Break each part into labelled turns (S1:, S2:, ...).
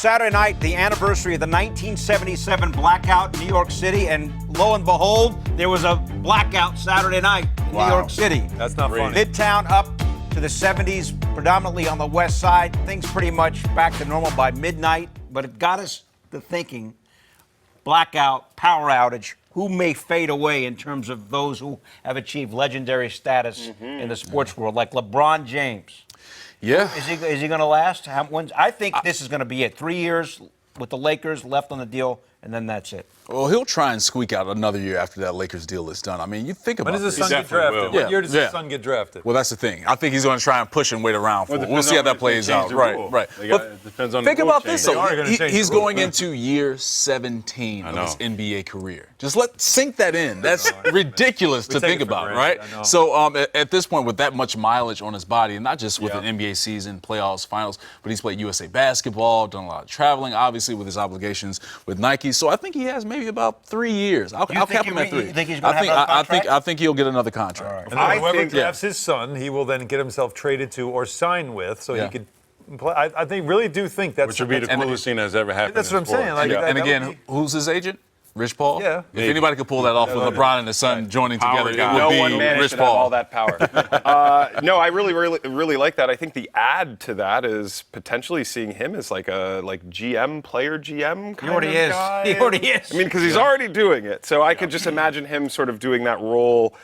S1: Saturday night, the anniversary of the 1977 blackout in New York City, and lo and behold, there was a blackout Saturday night in New York City.
S2: That's not funny.
S1: Midtown up to the 70s, predominantly on the west side. Things pretty much back to normal by midnight, but it got us to thinking, blackout, power outage, who may fade away in terms of those who have achieved legendary status in the sports world, like LeBron James.
S3: Yeah.
S1: Is he going to last? I think this is going to be it. 3 years with the Lakers left on the deal, and then that's it.
S3: Well, he'll try and squeak out another year after that Lakers deal is done. I mean, you think about
S2: When does
S3: this.
S2: his son get drafted? What year does his son get drafted?
S3: Well, that's the thing. I think he's going to try and push and wait around for it. We'll see how that plays out. Right. But
S4: it depends on
S3: think
S4: the
S3: about this, though. He's going
S2: rule.
S3: into year 17 of his NBA career. Just sink that in. That's ridiculous to think about, right? So at this point, with that much mileage on his body, and not just with an NBA season, playoffs, finals, but he's played USA basketball, done a lot of traveling, obviously with his obligations with Nike. So I think he has maybe about 3 years. I'll cap him at 3.
S1: You think he's going to have another contract?
S3: I think he'll get another contract.
S1: Right.
S2: And then whoever drafts his son, he will then get himself traded to or sign with, so he could play. I really do think that's...
S4: Which would be the coolest thing that's ever happened.
S2: That's what I'm saying. Like,
S3: and again, who's his agent? Rich Paul?
S2: Yeah.
S3: If anybody could pull that off with LeBron and his son joining together, it would
S5: No one
S3: be
S5: managed
S3: Rich
S5: to have
S3: Paul.
S5: all that power. No, I really like that. I think the add to that is potentially seeing him as like a GM, player GM kind of guy.
S1: He already is.
S5: I mean, because he's already doing it. So I could just imagine him sort of doing that role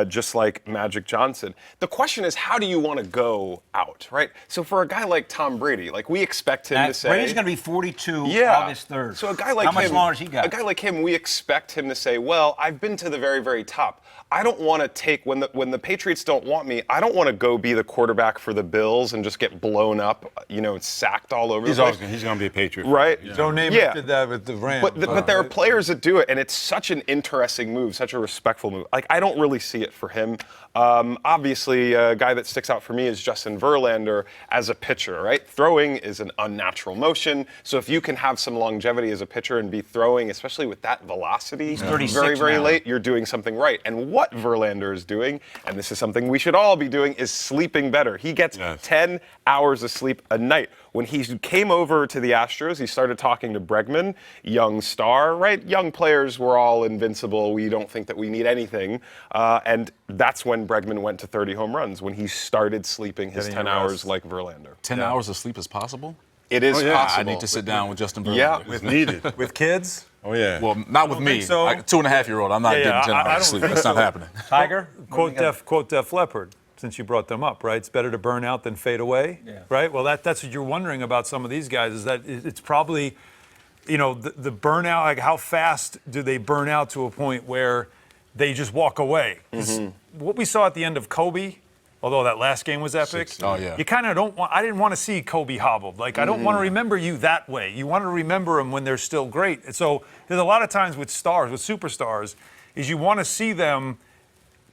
S5: just like Magic Johnson. The question is, how do you want to go out, right? So for a guy like Tom Brady, like we expect him to say...
S1: Brady's going to be 42 August 3rd.
S5: So a guy like
S1: How
S5: him...
S1: much longer has he got?
S5: A guy like him, we expect him to say, well, I've been to the very, very top. I don't want to take, when the Patriots don't want me, I don't want to go be the quarterback for the Bills and just get blown up, sacked all over the place.
S4: He's going to be a Patriot.
S5: Right?
S2: Joe Namath did that with the Rams.
S5: But there are players that do it, and it's such an interesting move, such a respectful move. Like, I don't really see it for him. Obviously, a guy that sticks out for me is Justin Verlander as a pitcher, right? Throwing is an unnatural motion, so if you can have some longevity as a pitcher and be throwing, especially with that velocity, very, very late, you're doing something right. And what Verlander is doing, and this is something we should all be doing, is sleeping better. He gets 10 hours of sleep a night. When he came over to the Astros, he started talking to Bregman, young star, right? Young players were all invincible. We don't think that we need anything. And that's when Bregman went to 30 home runs, when he started sleeping his 10 hours like Verlander.
S3: 10 hours of sleep is possible?
S5: It is possible.
S3: I need to sit down with Justin Verlander.
S5: Yeah.
S4: It's needed.
S2: With kids?
S4: Oh, yeah.
S3: Well, not with me.
S2: so.
S3: 2.5-year-old. I'm not getting 10 hours of sleep. That's not happening.
S1: Tiger?
S2: Quote Def Leppard, since you brought them up, right? It's better to burn out than fade away, right? Well, that's what you're wondering about some of these guys, is that it's probably, the burnout, like how fast do they burn out to a point where they just walk away? What we saw at the end of Kobe, although that last game was epic, you kind of don't want, I didn't want to see Kobe hobbled. Like, I don't want to remember you that way. You want to remember them when they're still great. And so there's a lot of times with stars, with superstars, is you want to see them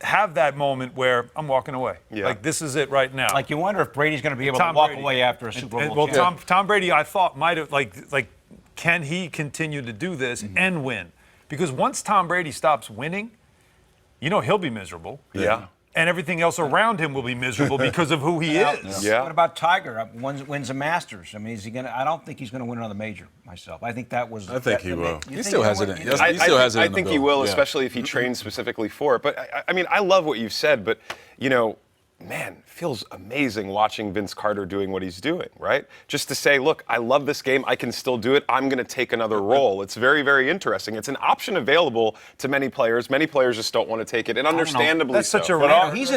S2: have that moment where I'm walking away.
S5: Yeah.
S2: Like, this is it right now.
S1: Like, you wonder if Brady's going to be able to walk away after a Super Bowl.
S2: Well, Tom Brady, I thought, might have, like, can he continue to do this and win? Because once Tom Brady stops winning, he'll be miserable.
S5: Yeah.
S2: And everything else around him will be miserable because of who he is.
S5: Yeah.
S1: What about Tiger? Wins the Masters. I mean, is he going to? I don't think he's going to win another major myself. I think that was.
S4: I think he will.
S3: He still has it in.
S5: I think he will, especially if he trains specifically for it. But I mean, I love what you've said, but man, feels amazing watching Vince Carter doing what he's doing, right? Just to say, look, I love this game. I can still do it. I'm going to take another role. It's very, very interesting. It's an option available to many players. Many players just don't want to take it, and understandably
S2: That's such a
S1: rare. He's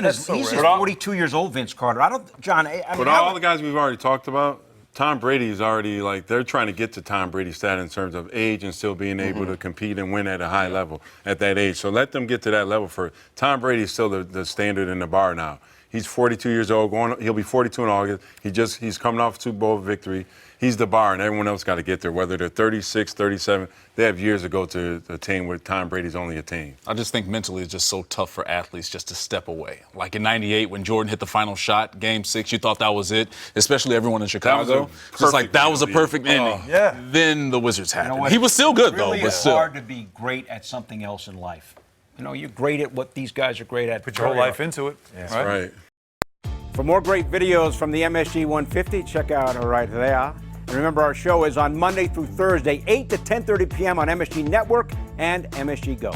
S1: 42 years old, Vince Carter.
S4: But all the guys we've already talked about, Tom Brady is already, they're trying to get to Tom Brady's stat in terms of age and still being able to compete and win at a high level at that age. So let them get to that level first. Tom Brady is still the standard and the bar now. He's 42 years old. He'll be 42 in August. He's coming off a Super Bowl victory. He's the bar, and everyone else got to get there. Whether they're 36, 37, they have years to go to attain what Tom Brady's only attained.
S3: I just think mentally it's just so tough for athletes just to step away. Like in '98 when Jordan hit the final shot, Game 6, you thought that was it, especially everyone in Chicago. That was a perfect ending. Then the Wizards happened. He was still good, though. But
S1: it's hard to be great at something else in life. You're great at what these guys are great at.
S2: Put your whole life into it.
S4: That's right.
S1: For more great videos from the MSG 150, check out right there. And remember, our show is on Monday through Thursday, 8 to 10:30 p.m. on MSG Network and MSG Go.